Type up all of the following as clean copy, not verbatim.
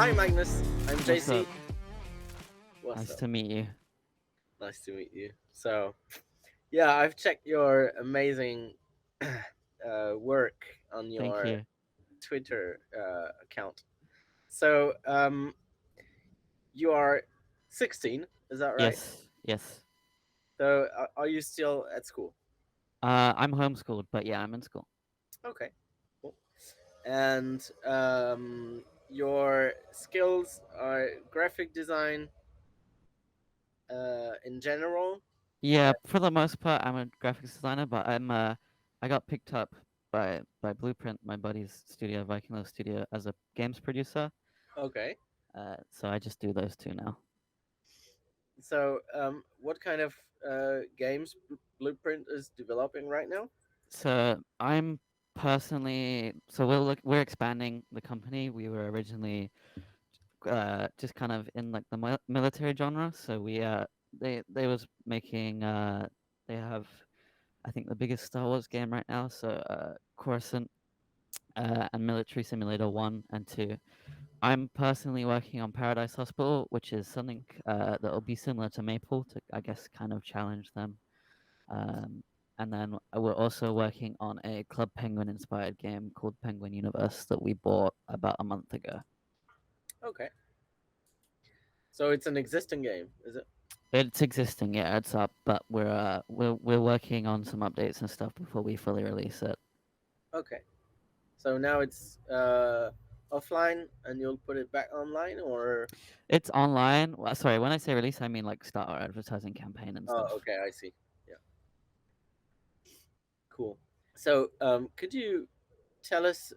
Hi, Magnus. I'm What's JC. up? What's Nice up? to meet you. Nice to meet you. So, yeah, I've checked your amazing work on Thank your you. Twitter account. So, you are 16, is that right? Yes, yes. So, are you still at school? I'm homeschooled, but yeah, I'm in school. Okay, cool. And your skills are graphic design in general. Yeah, for the most part, I'm a graphics designer, but I got picked up by Blueprint, my buddy's studio, Viking Love Studio, as a games producer. Okay. So I just do those two now. So, what kind of games Blueprint is developing right now? So I'm personally, so we're expanding the company. We were originally just kind of in like the military genre. So they was making they have I think the biggest Star Wars game right now. So Coruscant and Military Simulator 1 and 2. I'm personally working on Paradise Hospital, which is something that will be similar to Maple to, I guess, kind of challenge them. Um, and then we're also working on a Club Penguin inspired game called Penguin Universe that we bought about a month ago. Okay, so it's an existing game, is it? It's existing, yeah, it's up, but we're working on some updates and stuff before we fully release it. Okay, so now it's offline, and you'll put it back online, or It's online. Well, sorry, when I say release, I mean like start our advertising campaign and oh, stuff. okay, I see. Yeah, cool. So, could you tell us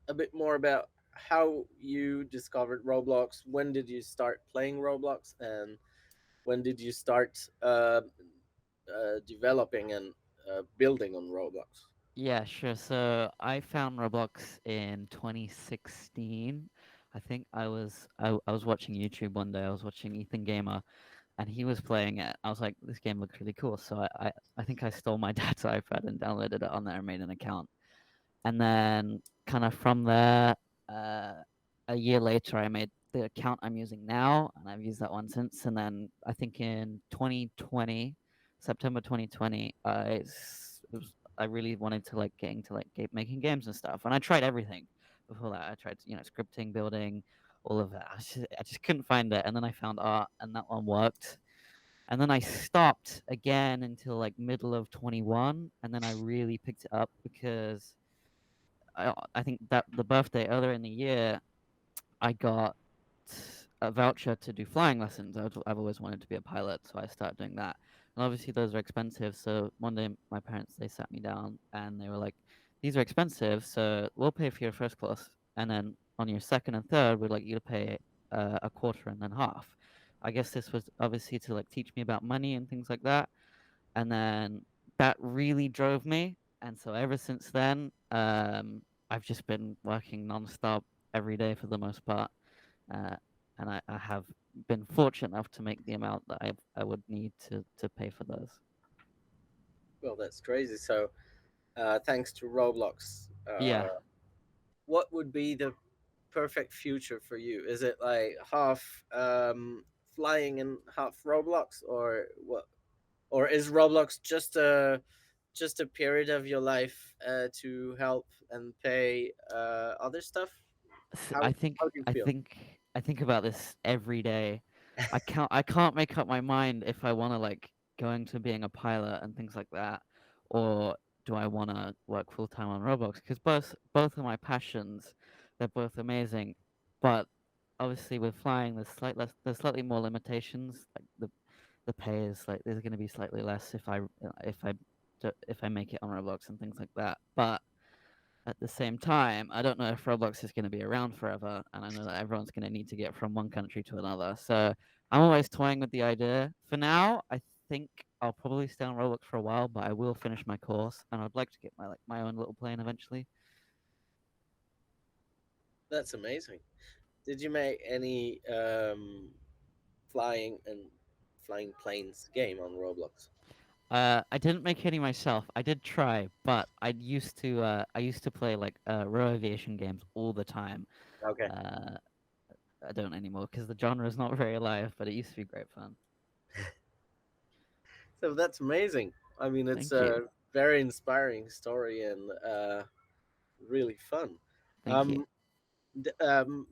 a bit more about how you discovered Roblox? When did you start playing Roblox, and when did you start developing and building on Roblox? Yeah, sure. So I found Roblox in 2016. I think I was watching YouTube one day. I was watching Ethan Gamer, and he was playing it. I was like, this game looks really cool. So I think I stole my dad's iPad and downloaded it on there and made an account. And then kind of from there, uh, a year later, I made the account I'm using now, and I've used that one since. And then I think in 2020, September 2020, I really wanted to like get into like making games and stuff, and I tried everything before that. I tried scripting, building, all of that. I just couldn't find it, and then I found art, and that one worked. And then I stopped again until like middle of 21, and then I really picked it up because I think that the birthday earlier in the year, I got a voucher to do flying lessons. I've always wanted to be a pilot, so I started doing that. And obviously, those are expensive. So one day, my parents they sat me down and they were like, "These are expensive, so we'll pay for your first class, and then on your second and third, we'd like you to pay a quarter and then half." I guess this was obviously to like teach me about money and things like that. And then that really drove me. And so ever since then, I've just been working nonstop every day for the most part. Uh, and I have been fortunate enough to make the amount that I would need to pay for those. Well, that's crazy. So, thanks to Roblox, Yeah. what would be the perfect future for you? Is it like half flying and half Roblox, or what? Or is Roblox just a period of your life to help and pay other stuff? I How think do you I feel? think I think about this every day. I can't make up my mind if I want to like go into being a pilot and things like that, or do I want to work full time on Roblox? Because both of my passions, they're both amazing, but obviously with flying, there's slightly more limitations. Like the pay is like there's going to be slightly less if I if I make it on Roblox and things like that, but at the same time, I don't know if Roblox is going to be around forever, and I know that everyone's going to need to get from one country to another. So I'm always toying with the idea. For now, I think I'll probably stay on Roblox for a while, but I will finish my course, and I'd like to get my own little plane eventually. That's amazing. Did you make any flying and flying planes game on Roblox? I didn't make any myself. I did try, but I used to play like row aviation games all the time. Okay. Uh, I don't anymore because the genre is not very alive, but it used to be great fun. So that's amazing. I mean, it's Thank you. a very inspiring story and really fun. Thank you. Um, d- um,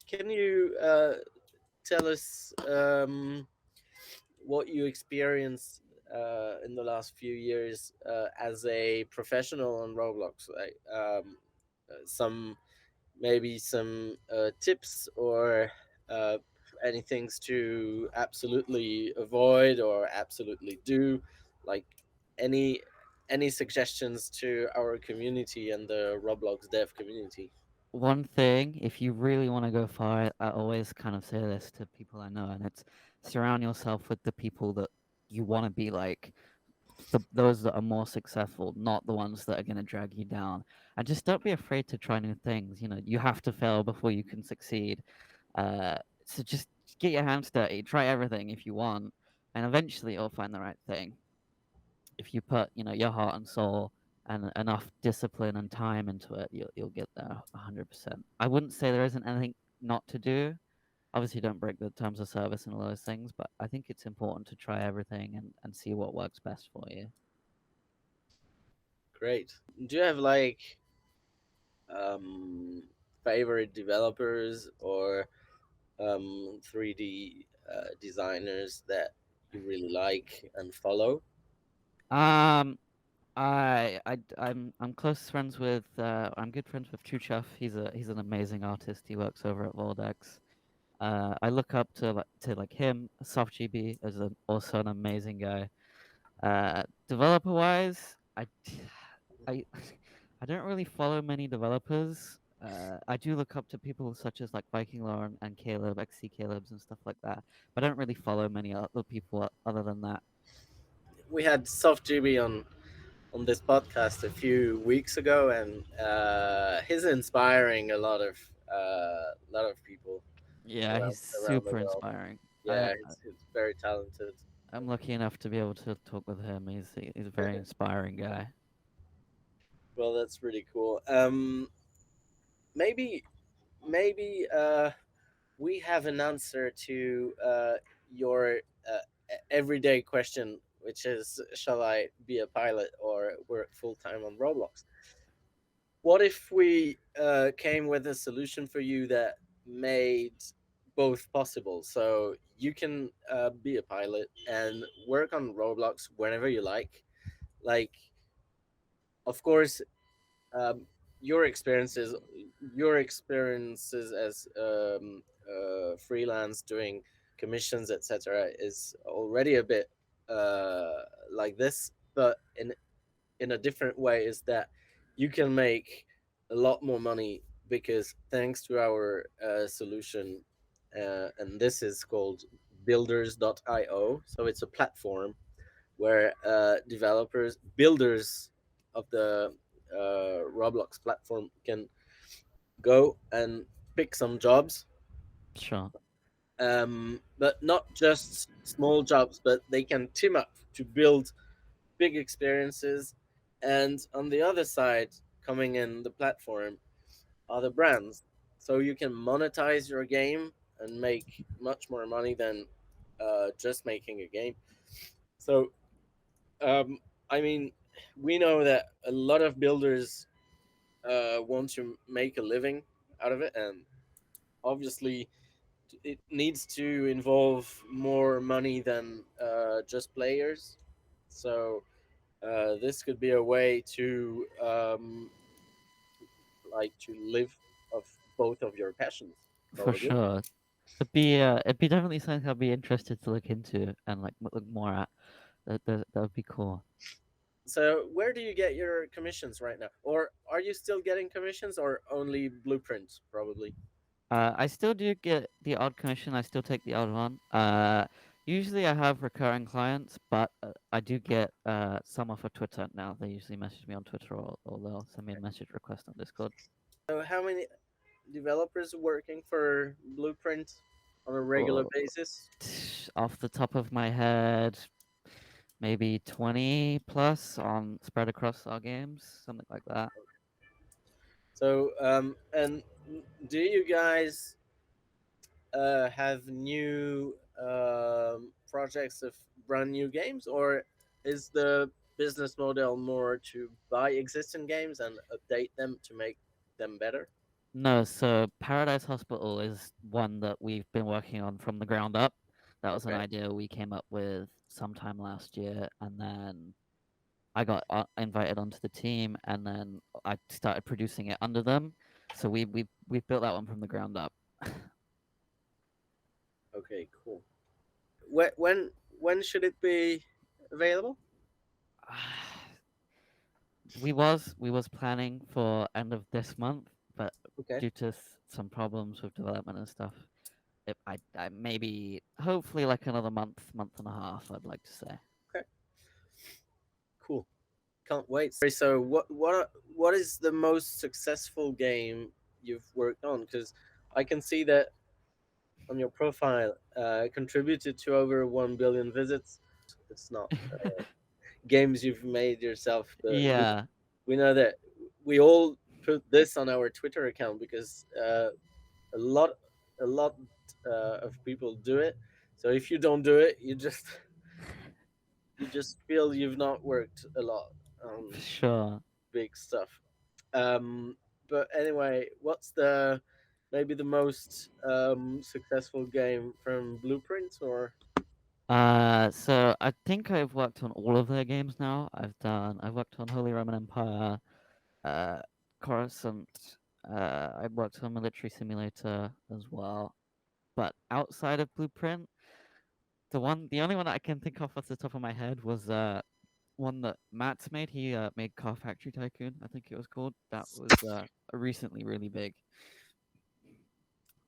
can you tell us what you experienced in the last few years as a professional on Roblox? Like some maybe some tips or uh, any things to absolutely avoid or absolutely do, like any any suggestions to our community and the Roblox dev community. One thing, if you really want to go far, I always kind of say this to people I know, and it's surround yourself with the people that you want to be like, those that are more successful, not the ones that are going to drag you down. And just don't be afraid to try new things. You know, you have to fail before you can succeed. So just get your hands dirty, try everything if you want, and eventually you'll find the right thing. If you put, your heart and soul and enough discipline and time into it, you'll get there 100%. I wouldn't say there isn't anything not to do. Obviously, don't break the terms of service and all those things, but I think it's important to try everything and see what works best for you. Great. Do you have like um, favorite developers or 3D designers that you really like and follow? Um, I'm close friends with I'm good friends with Chuchaf. He's an amazing artist. He works over at Voldex. I look up to him. SoftGB is also an amazing guy. Developer wise, I I don't really follow many developers. I do look up to people such as like Viking Law and Caleb, XC Caleb's and stuff like that. But I don't really follow many other people other than that. We had SoftGB on this podcast a few weeks ago, and he's inspiring a lot of people Yeah, around he's around the super world. inspiring. Yeah, he's very talented. I'm lucky enough to be able to talk with him. He's a very inspiring guy. Well, that's really cool. Maybe maybe we have an answer to your everyday question, which is, shall I be a pilot or work full time on Roblox? What if we came with a solution for you that made both possible? So you can be a pilot and work on Roblox whenever you like. Like, of course, um, your experiences, your experiences as freelance doing commissions, etc., is already a bit like this, but in a different way is that you can make a lot more money because thanks to our solution, and this is called builders.io. So it's a platform where builders of the Roblox platform can go and pick some jobs, Sure, but not just small jobs, but they can team up to build big experiences. And on the other side, coming in the platform, are the brands. So you can monetize your game and make much more money than just making a game. So, um, I mean, we know that a lot of builders want to make a living out of it, and obviously, it needs to involve more money than just players. So, this could be a way to like to live of both of your passions, for probably. sure. It'd be definitely something I'd be interested to look into and like look more at. That would be cool. So, where do you get your commissions right now, or are you still getting commissions, or only Blueprint? Probably. I still do get the odd commission. I still take the odd one. Usually I have recurring clients, but I do get some off of Twitter now. They usually message me on Twitter or they'll send me a message request on Discord. So, how many developers working for Blueprint on a regular Oh, basis? off the top of my head, maybe 20 plus on spread across our games, something like that. So, and do you guys have new projects of brand new games, or is the business model more to buy existing games and update them to make them better? No, so Paradise Hospital is one that we've been working on from the ground up. That was an Okay. idea we came up with sometime last year, and then I got invited onto the team, and then I started producing it under them. So we built that one from the ground up. Okay. Cool. When should it be available? We was planning for end of this month, but Okay. due to some problems with development and stuff, I maybe hopefully like another month and a half. I'd like to say. Okay. Cool. Can't wait. So what is the most successful game you've worked on? Because I can see that on your profile, contributed to over 1 billion visits. It's not games you've made yourself, but Yeah, we know that we all put this on our Twitter account because a lot a lot of people do it. So if you don't do it, you just feel you've not worked a lot on for sure. big stuff. Um, but anyway, what's the maybe the most successful game from Blueprints or So I think I've worked on all of their games now. I've worked on Holy Roman Empire, uh, Coruscant. I worked on Military Simulator as well. But outside of Blueprint, the only one that I can think of off the top of my head was one that Matt's made. He made Car Factory Tycoon, I think it was called. That was recently really big.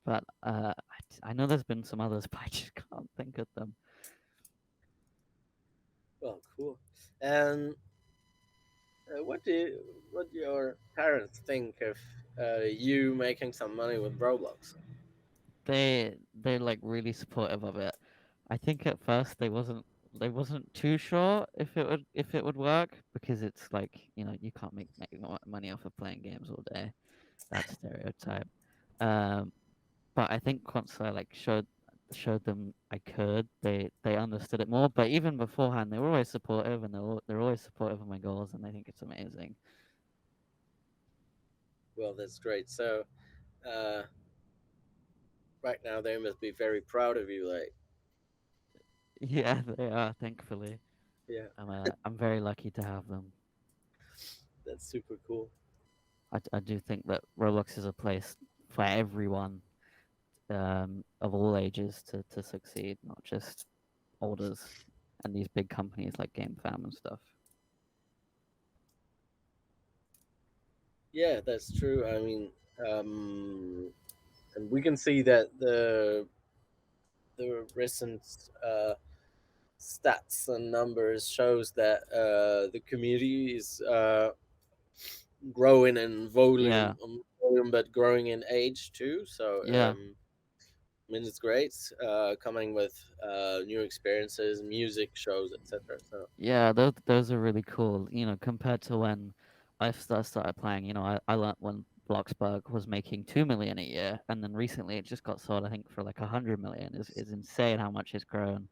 But I know there's been some others, but I just can't think of them. well, cool. And what do your parents think of you making some money with Roblox? They're like really supportive of it. I think at first they wasn't too sure if it would work because it's like you can't make money off of playing games all day. That stereotype. Um, but I think once I like showed them I could, they understood it more. But even beforehand, they were always supportive, and they're always supportive of my goals, and I think it's amazing. Well, that's great. So uh, right now they must be very proud of you. Like, Yeah, they are. Thankfully, yeah, I'm very lucky to have them. that's super cool. I do think that Roblox is a place for everyone of all ages to succeed, not just olders and these big companies like GameFam and stuff. Yeah, that's true. I mean, and we can see that the recent stats and numbers shows that the community is growing in Yeah, volume, but growing in age too. So yeah, I mean, it's great coming with new experiences, music shows, etc. So yeah. Those are really cool. Compared to when I first started playing. I learned when Bloxburg was making 2 million a year, and then recently it just got sold. I think for like 100 million. Is insane how much it's grown.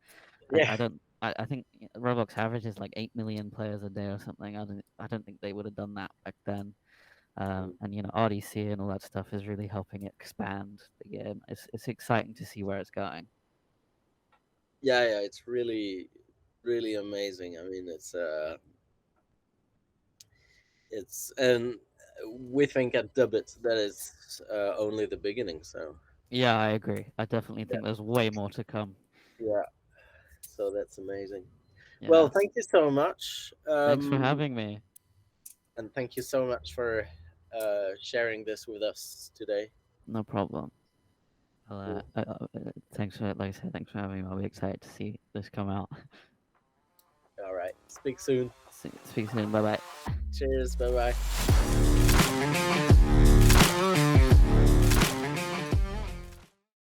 I yeah, don't. I think Roblox averages like 8 million players a day or something. I don't think they would have done that back then. And RDC and all that stuff is really helping expand the game. It's exciting to see where it's going. yeah, it's really amazing. I mean, it's and we think at Dubbit that is only the beginning. So Yeah, I agree. I definitely yeah, think there's way more to come. yeah. So that's amazing. Well, Yeah. thank you so much, Thanks for having me. and thank you so much for sharing this with us today. No problem. Cool. Thanks for, like I said, thanks for having me. I'll be excited to see this come out. All right. Speak soon. Speak soon. Bye bye. Cheers. Bye bye.